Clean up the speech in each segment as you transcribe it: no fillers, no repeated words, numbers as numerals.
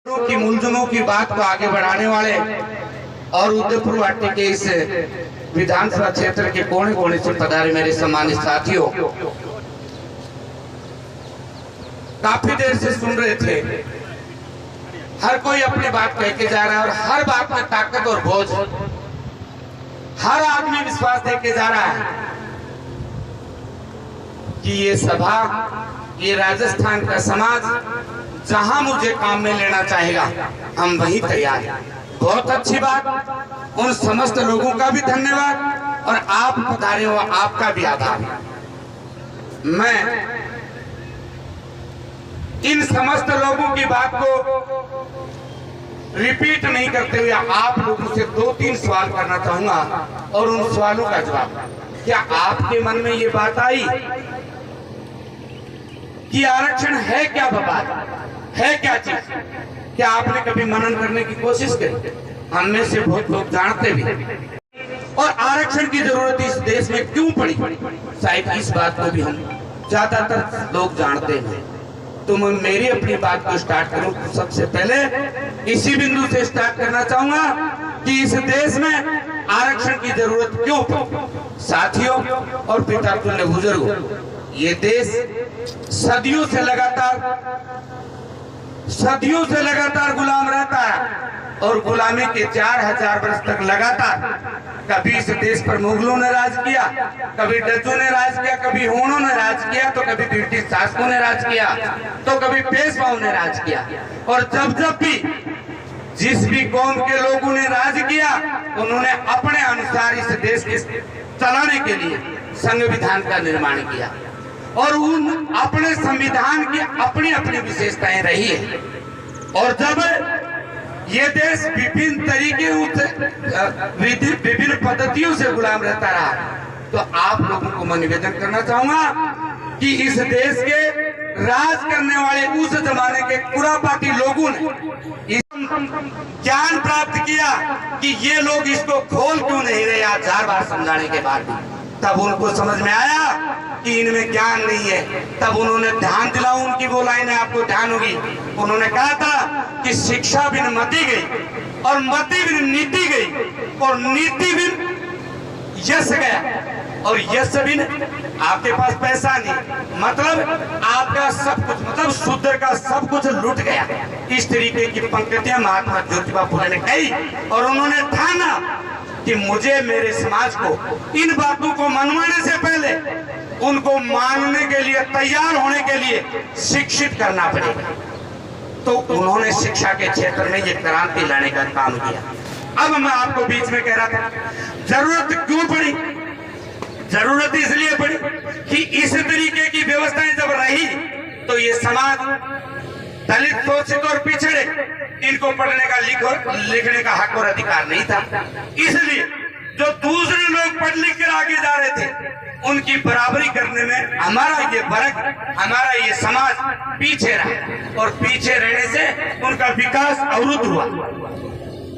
की मुलजमों की बात को आगे बढ़ाने वाले और उदयपुर वाटी के इस विधानसभा क्षेत्र के कोने कोने से पधारे मेरे सम्मानित साथियों, काफी देर से सुन रहे थे। हर कोई अपनी बात कह के जा रहा है और हर बात में ताकत और बोझ, हर आदमी विश्वास दे के जा रहा है कि ये सभा, ये राजस्थान का समाज जहां मुझे काम में लेना चाहेगा हम वहीं तैयार हैं। बहुत अच्छी बात। उन समस्त लोगों का भी धन्यवाद और आप पधारे हो, आपका भी आभार। मैं इन समस्त लोगों की बात को रिपीट नहीं करते हुए आप लोगों से 2-3 सवाल करना चाहूंगा और उन सवालों का जवाब। क्या आपके मन में ये बात आई कि आरक्षण है क्या बवाल, है क्या चीज? क्या आपने कभी मनन करने की कोशिश करी? हम में से बहुत लोग जानते भी। और आरक्षण की जरूरत इस देश में क्यों पड़ी, शायद इस बात को भी हम ज्यादातर लोग जानते हैं। तो मैं मेरी अपनी बात को स्टार्ट करूं तो सबसे पहले इसी बिंदु से स्टार्ट करना चाहूंगा कि इस देश में आरक्षण की जरूरत क्यों पड़ी। साथियों और पिता तुल्य बुजुर्गों, ये देश सदियों से लगातार गुलाम रहता है और गुलामी के 4000 वर्ष तक लगातार कभी इस देश पर मुगलों ने राज किया, कभी डचों ने राज किया, कभी होनों ने राज किया, तो कभी ब्रिटिश शासकों ने राज किया, तो कभी पेशवाओं ने राज किया। और जब भी जिस भी कौम के लोगों ने राज किया उन्होंने अपने अनुसार इस देश के चलाने के लिए संविधान का निर्माण किया और उन अपने संविधान की अपनी अपनी विशेषताएं रही है। और जब ये देश विभिन्न तरीके विभिन्न पद्धतियों से गुलाम रहता रहा, तो आप लोगों को मैं निवेदन करना चाहूंगा कि इस देश के राज करने वाले उस जमाने के खुरापाती लोगों ने ज्ञान प्राप्त किया कि ये लोग इसको खोल क्यों नहीं रहे। 1000 बार समझाने के बाद भी तब उनको समझ में आया कि इनमें ज्ञान नहीं है। तब उन्होंने ध्यान दिलाओ, उनकी वो लाइनें आपको ध्यान होगी। उन्होंने कहा था कि शिक्षा बिन मति गई और मति बिन नीति गई और नीति बिन यश गया और यश बिन आपके पास पैसा नहीं, मतलब आपका सब कुछ, मतलब शूद्र का सब कुछ लुट गया। इस तरीके की पंक्तियां महात्मा ज्योतिबा फुले ने कही और उन्होंने ठाना कि मुझे मेरे समाज को इन बातों को मनवाने से पहले उनको मानने के लिए, तैयार होने के लिए शिक्षित करना पड़ेगा। तो उन्होंने शिक्षा के क्षेत्र में ये क्रांति लाने का काम किया। अब मैं आपको बीच में कह रहा था, जरूरत क्यों पड़ी? जरूरत इसलिए पड़ी कि इस तरीके की व्यवस्थाएं जब रही तो ये समाज दलित, शोषित और पिछड़े, इनको पढ़ने का, लिखने का हक और अधिकार नहीं था। इसलिए जो दूसरे लोग पढ़ लिख कर आगे जा रहे थे उनकी बराबरी करने में हमारा ये वर्ग, हमारा ये समाज पीछे रहा और पीछे रहने से उनका विकास अवरुद्ध हुआ।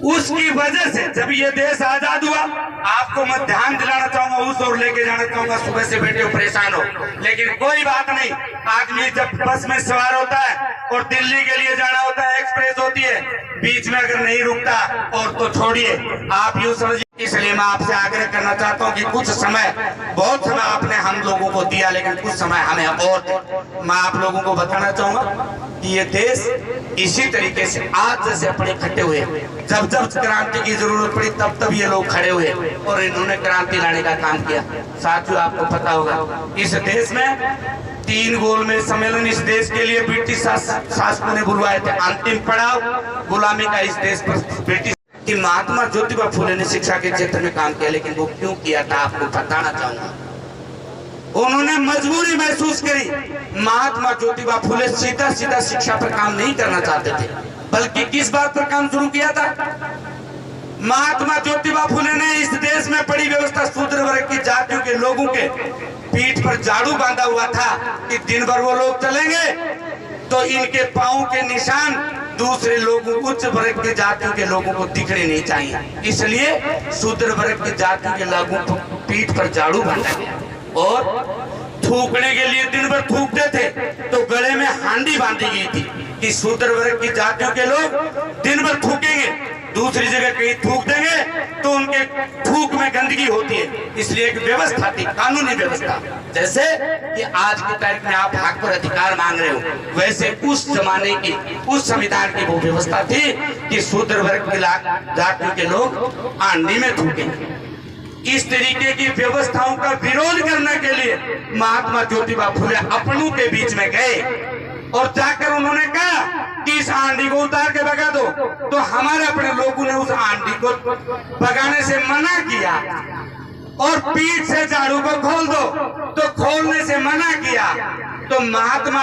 उसकी वजह से जब ये देश आजाद हुआ, आपको मैं ध्यान दिलाना चाहूंगा, उस ओर लेके जाना चाहूंगा। सुबह से बैठे हो, परेशान हो, लेकिन कोई बात नहीं। आदमी जब बस में सवार होता है और दिल्ली के लिए जाना होता है, एक्सप्रेस होती है, बीच में अगर नहीं रुकता और तो छोड़िए, आप यूं समझिए। इसलिए मैं आपसे आग्रह करना चाहता हूं कि कुछ समय, बहुत समय आपने हम लोगों को दिया, लेकिन कुछ समय हमें और मैं आप लोगों को बताना चाहूंगा कि ये देश इसी तरीके से आज जैसे अपने इकट्ठे हुए, जब क्रांति की जरूरत पड़ी तब ये लोग खड़े हुए और इन्होंने क्रांति लाने का काम किया। साथियों आपको पता होगा इस देश में 3 गोलमेज सम्मेलन इस देश के लिए ब्रिटिश शासकों ने बुलवाए थे। अंतिम पड़ाव गुलामी का इस देश पर ब्रिटिश कि महात्मा ज्योतिबा फुले ने शिक्षा के क्षेत्र में काम किया, लेकिन वो क्यों किया था आपको बताना चाहूंगा। उन्होंने मजबूरी महसूस करी। महात्मा ज्योतिबा फुले सीधा शिक्षा पर काम नहीं करना चाहते थे, बल्कि किस बात पर काम शुरू किया था? महात्मा ज्योतिबा फुले ने इस देश में पड़ी व्यवस्था, शूद्र वर्ग की जातियों के लोगों के पीठ पर झाड़ू बांधा हुआ था कि दिन भर वो लोग चलेंगे तो इनके पांव के निशान दूसरे लोगों, उच्च वर्ग के जातियों के लोगों को दिखने नहीं चाहिए। इसलिए शूद्र वर्ग की जातियों के लोगों को पीठ पर झाड़ू बांधा गया और थूकने के लिए दिन भर थूकते थे तो गले में हांडी बांधी गई थी कि शूद्र वर्ग की जातियों के लोग दिन भर थूकेंगे, दूसरी जगह कहीं थूक देंगे तो उनके थूक में गंदगी होती है, इसलिए एक व्यवस्था थी, कानूनी व्यवस्था। जैसे कि आज की तारीख में आप हक पर अधिकार मांग रहे हो, वैसे उस जमाने की, उस संविधान की वो व्यवस्था थी कि शूद्र वर्ग की जातियों के लोग आंधी में थूकेंगे। इस तरीके की व्यवस्थाओं का विरोध करने के लिए महात्मा ज्योतिबा फुले अपनों के बीच में गए और जाकर उन्होंने कहा कि इस आंधी को उतार के भगा दो। तो हमारे अपने लोगों ने उस आंधी को भगाने से मना किया और पीठ से झाड़ू को खोल दो, तो खोलने से मना किया। तो महात्मा